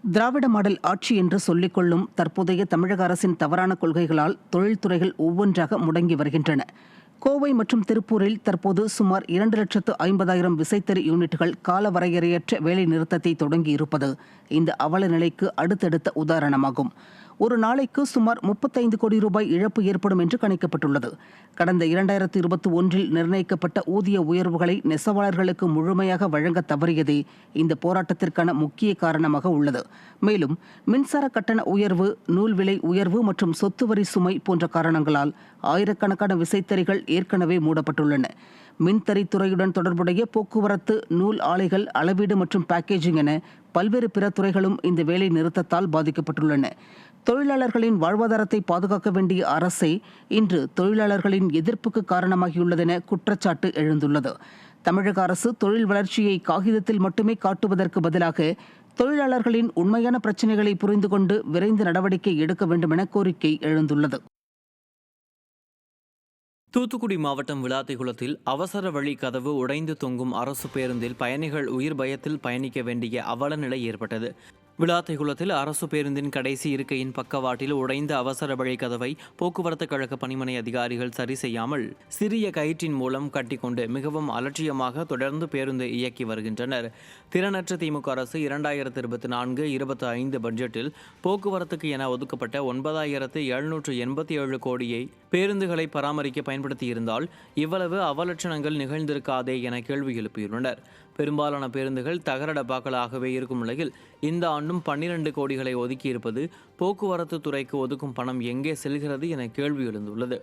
திராவிட model ஆட்சி என்று சொல்லிக் கொள்ளும் தற்போதைய தமிழக அரசின் தவறான கொள்கைகளால் தொழில்துறைகள் ஒவ்வொன்றாக முடங்கி வருகின்றன. கோவை மற்றும் திருப்பூரில் தற்போது சுமார் 2,50,000 விசைத்தறி யூனிட்டுகள் காலவரையறையற்ற வேலை நிறுத்தத்தை தொடங்கியிருப்பது இந்த அவல நிலைக்கு அடுத்தடுத்த உதாரணமாகும். ஒரு நாளைக்கு சுமார் 35 கோடி ரூபாய் இழப்பு ஏற்படும் என்று கணிக்கப்பட்டுள்ளது. கடந்த 2021 நிர்ணயிக்கப்பட்ட ஊதிய உயர்வுகளை நெசவாளர்களுக்கு முழுமையாக வழங்க தவறியதே இந்த போராட்டத்திற்கான முக்கிய காரணமாக உள்ளது. மேலும் மின்சார கட்டண உயர்வு, நூல் விலை உயர்வு மற்றும் சொத்து வரி சுமை போன்ற காரணங்களால் ஆயிரக்கணக்கான விசைத்தறிகள் ஏற்கனவே மூடப்பட்டுள்ளன. மின்தறித்துறையுடன் தொடர்புடைய போக்குவரத்து, நூல் ஆலைகள், அளவீடு மற்றும் பேக்கேஜிங் என பல்வேறு பிற துறைகளும் இந்த வேலை நிறுத்தத்தால் பாதிக்கப்பட்டுள்ளன. தொழிலாளர்களின் வாழ்வாதாரத்தை பாதுகாக்க வேண்டிய அரசே இன்று தொழிலாளர்களின் எதிர்ப்புக்கு காரணமாகியுள்ளதென குற்றச்சாட்டு எழுந்துள்ளது. தமிழக அரசு தொழில் வளர்ச்சியை காகிதத்தில் மட்டுமே காட்டுவதற்கு பதிலாக தொழிலாளர்களின் உண்மையான பிரச்சினைகளை புரிந்து கொண்டு விரைந்து நடவடிக்கை எடுக்க வேண்டும் என கோரிக்கை எழுந்துள்ளது. தூத்துக்குடி மாவட்டம் விளாத்திகுளத்தில் அவசர வழி கதவு உடைந்து தொங்கும் அரசு பேருந்தில் பயணிகள் உயிர் பயத்தில் பயணிக்க வேண்டிய அவல நிலை ஏற்பட்டது. விளாத்திகுளத்தில் அரசு பேருந்தின் கடைசி இருக்கையின் பக்கவாட்டில் உடைந்த அவசர வழி கதவை போக்குவரத்து கழக பணிமனை அதிகாரிகள் சரி செய்யாமல் சிறிய கயிற்றின் மூலம் கட்டிக்கொண்டு மிகவும் அலட்சியமாக தொடர்ந்து பேருந்து இயக்கி வருகின்றனர். திறனற்ற திமுக அரசு 2024-25 பட்ஜெட்டில் போக்குவரத்துக்கு என ஒதுக்கப்பட்ட 9,787 கோடியை பேருந்துகளை பராமரிக்க பயன்படுத்தியிருந்தால் இவ்வளவு அவலட்சணங்கள் நிகழ்ந்திருக்காதே என கேள்வி எழுப்பியுள்ளனர். பெரும்பாலான பேருந்துகள் தகர டப்பாக்களாகவே இருக்கும் நிலையில் இந்த ஆண்டும் 12 கோடிகளை ஒதுக்கியிருப்பது போக்குவரத்து துறைக்கு ஒதுக்கும் பணம் எங்கே செல்கிறது என கேள்வி எழுந்துள்ளது.